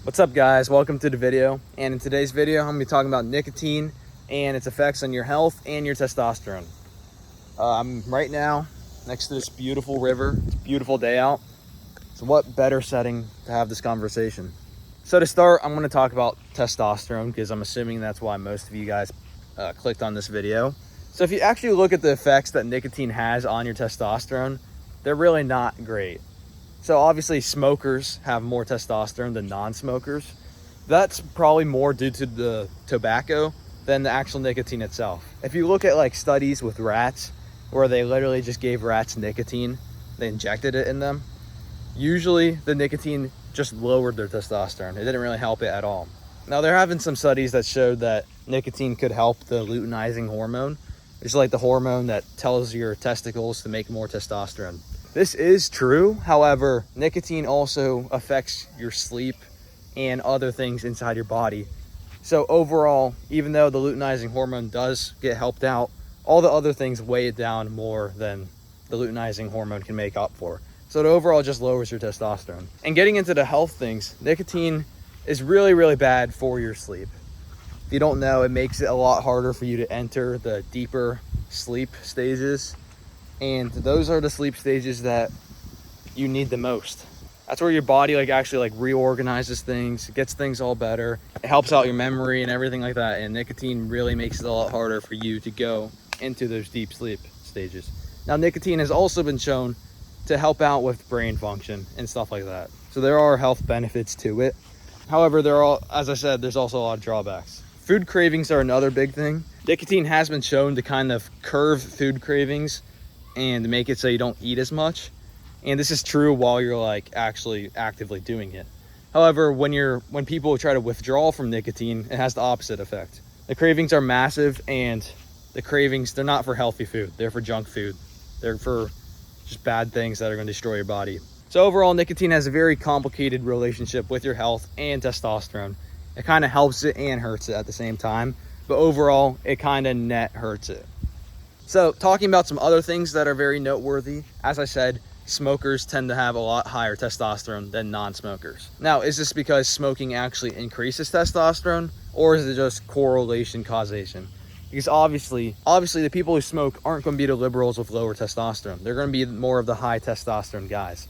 What's up guys, welcome to the video. And in today's video I'm going to be talking about nicotine and its effects on your health and your testosterone. I'm right now next to this beautiful river. It's a beautiful day out, so what better setting to have this conversation? So to start, I'm going to talk about testosterone because I'm assuming that's why most of you guys clicked on this video. So if you actually look at the effects that nicotine has on your testosterone, they're really not great. So obviously smokers have more testosterone than non-smokers. That's probably more due to the tobacco than the actual nicotine itself. If you look at like studies with rats where they literally just gave rats nicotine, they injected it in them, usually the nicotine just lowered their testosterone. It didn't really help it at all. Now there have been some studies that showed that nicotine could help the luteinizing hormone, which is like the hormone that tells your testicles to make more testosterone. This is true. However, nicotine also affects your sleep and other things inside your body. So overall, even though the luteinizing hormone does get helped out, all the other things weigh it down more than the luteinizing hormone can make up for. So it overall just lowers your testosterone. And getting into the health things, nicotine is really, really bad for your sleep. If you don't know, it makes it a lot harder for you to enter the deeper sleep stages. And those are the sleep stages that you need the most. That's where your body actually reorganizes things, gets things all better. It helps out your memory and everything like that. And nicotine really makes it a lot harder for you to go into those deep sleep stages. Now, nicotine has also been shown to help out with brain function and stuff like that. So there are health benefits to it. However, as I said, there's also a lot of drawbacks. Food cravings are another big thing. Nicotine has been shown to kind of curve food cravings and make it so you don't eat as much. And this is true while you're actually actively doing it. However, when people try to withdraw from nicotine, it has the opposite effect. The cravings are massive, and the cravings, they're not for healthy food. They're for junk food. They're for just bad things that are going to destroy your body. So overall, nicotine has a very complicated relationship with your health and testosterone. It kind of helps it and hurts it at the same time, but overall, it kind of net hurts it. So talking about some other things that are very noteworthy, as I said, smokers tend to have a lot higher testosterone than non-smokers. Now, is this because smoking actually increases testosterone, or is it just correlation causation? Because obviously the people who smoke aren't going to be the liberals with lower testosterone. They're going to be more of the high testosterone guys.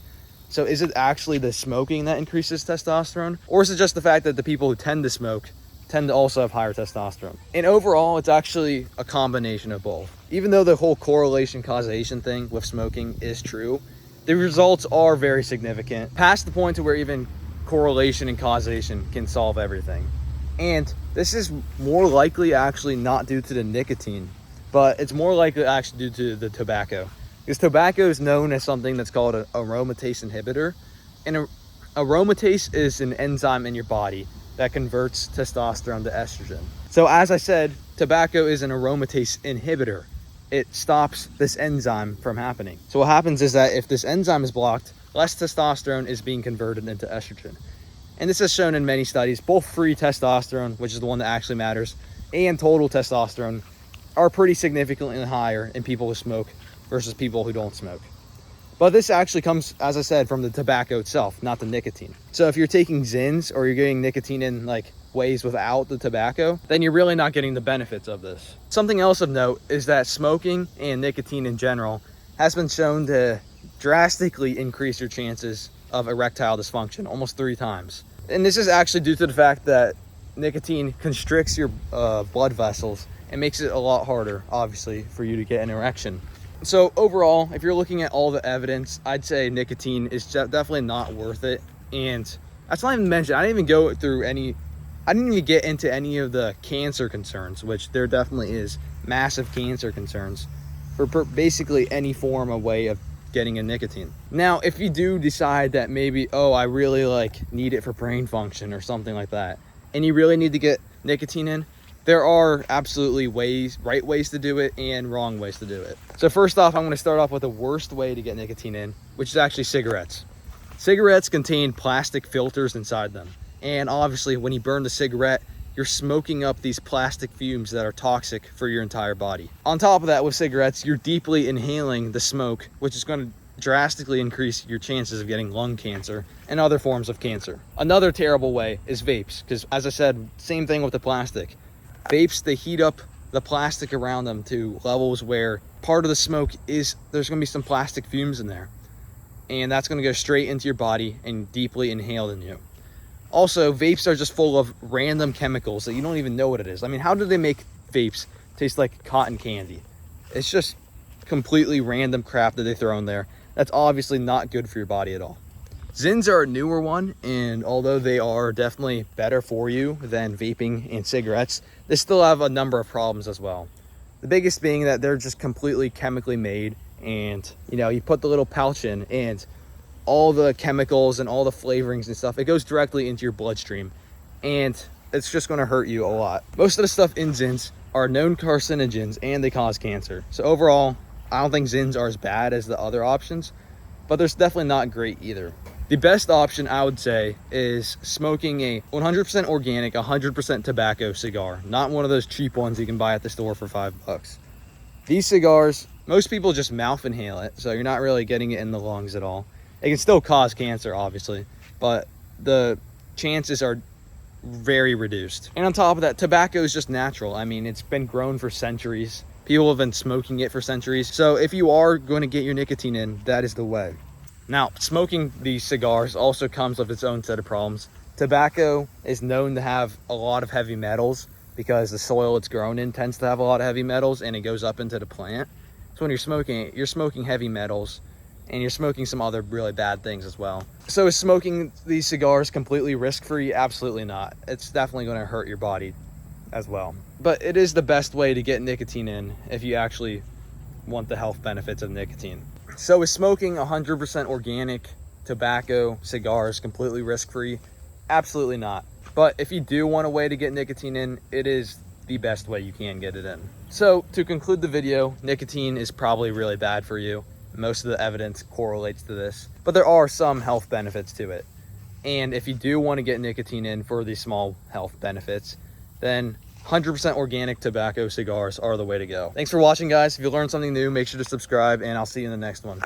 So is it actually the smoking that increases testosterone? Or is it just the fact that the people who tend to smoke tend to also have higher testosterone? And overall, it's actually a combination of both. Even though the whole correlation causation thing with smoking is true, the results are very significant, past the point to where even correlation and causation can solve everything. And this is more likely actually not due to the nicotine, but it's more likely actually due to the tobacco. Because tobacco is known as something that's called an aromatase inhibitor. And aromatase is an enzyme in your body that converts testosterone to estrogen. So as I said, tobacco is an aromatase inhibitor. It stops this enzyme from happening. So what happens is that if this enzyme is blocked, less testosterone is being converted into estrogen. And this is shown in many studies. Both free testosterone, which is the one that actually matters, and total testosterone are pretty significantly higher in people who smoke versus people who don't smoke. But this actually comes, as I said, from the tobacco itself, not the nicotine. So if you're taking Zins or you're getting nicotine in ways without the tobacco, then you're really not getting the benefits of this. Something else of note is that smoking and nicotine in general has been shown to drastically increase your chances of erectile dysfunction, almost 3 times. And this is actually due to the fact that nicotine constricts your blood vessels and makes it a lot harder, obviously, for you to get an erection. So overall, if you're looking at all the evidence, I'd say nicotine is definitely not worth it. And that's not even mentioned. I didn't even get into any of the cancer concerns, which there definitely is massive cancer concerns for basically any form of way of getting a nicotine. Now, if you do decide that maybe, I really need it for brain function or something like that, and you really need to get nicotine in, there are absolutely right ways to do it and wrong ways to do it. So first off, I'm going to start off with the worst way to get nicotine in, which is actually cigarettes. Cigarettes contain plastic filters inside them. And obviously, when you burn the cigarette, you're smoking up these plastic fumes that are toxic for your entire body. On top of that, with cigarettes, you're deeply inhaling the smoke, which is going to drastically increase your chances of getting lung cancer and other forms of cancer. Another terrible way is vapes, because as I said, same thing with the plastic. Vapes, they heat up the plastic around them to levels where part of the smoke is, there's going to be some plastic fumes in there, and that's going to go straight into your body and deeply inhaled in you. Also, vapes are just full of random chemicals that you don't even know what it is. I mean, how do they make vapes taste like cotton candy? It's just completely random crap that they throw in there. That's obviously not good for your body at all. Zins are a newer one, and although they are definitely better for you than vaping and cigarettes, they still have a number of problems as well. The biggest being that they're just completely chemically made, and you put the little pouch in, and all the chemicals and all the flavorings and stuff, it goes directly into your bloodstream, and it's just going to hurt you a lot. Most of the stuff in Zins are known carcinogens, and they cause cancer. So overall, I don't think Zins are as bad as the other options, but they're definitely not great either. The best option, I would say, is smoking a 100% organic, 100% tobacco cigar, not one of those cheap ones you can buy at the store for $5. These cigars, most people just mouth inhale it, so you're not really getting it in the lungs at all. It can still cause cancer, obviously, but the chances are very reduced. And on top of that, tobacco is just natural. I mean, it's been grown for centuries. People have been smoking it for centuries. So if you are going to get your nicotine in, that is the way. Now, smoking these cigars also comes with its own set of problems. Tobacco is known to have a lot of heavy metals because the soil it's grown in tends to have a lot of heavy metals, and it goes up into the plant. So when you're smoking it, you're smoking heavy metals, and you're smoking some other really bad things as well. So is smoking these cigars completely risk-free? Absolutely not. It's definitely going to hurt your body as well. But it is the best way to get nicotine in if you actually want the health benefits of nicotine. So is smoking 100% organic tobacco cigars completely risk-free? Absolutely not. But if you do want a way to get nicotine in, it is the best way you can get it in. So to conclude the video, nicotine is probably really bad for you. Most of the evidence correlates to this, but there are some health benefits to it. And if you do want to get nicotine in for these small health benefits, then 100% organic tobacco cigars are the way to go. Thanks for watching, guys. If you learned something new, make sure to subscribe, and I'll see you in the next one.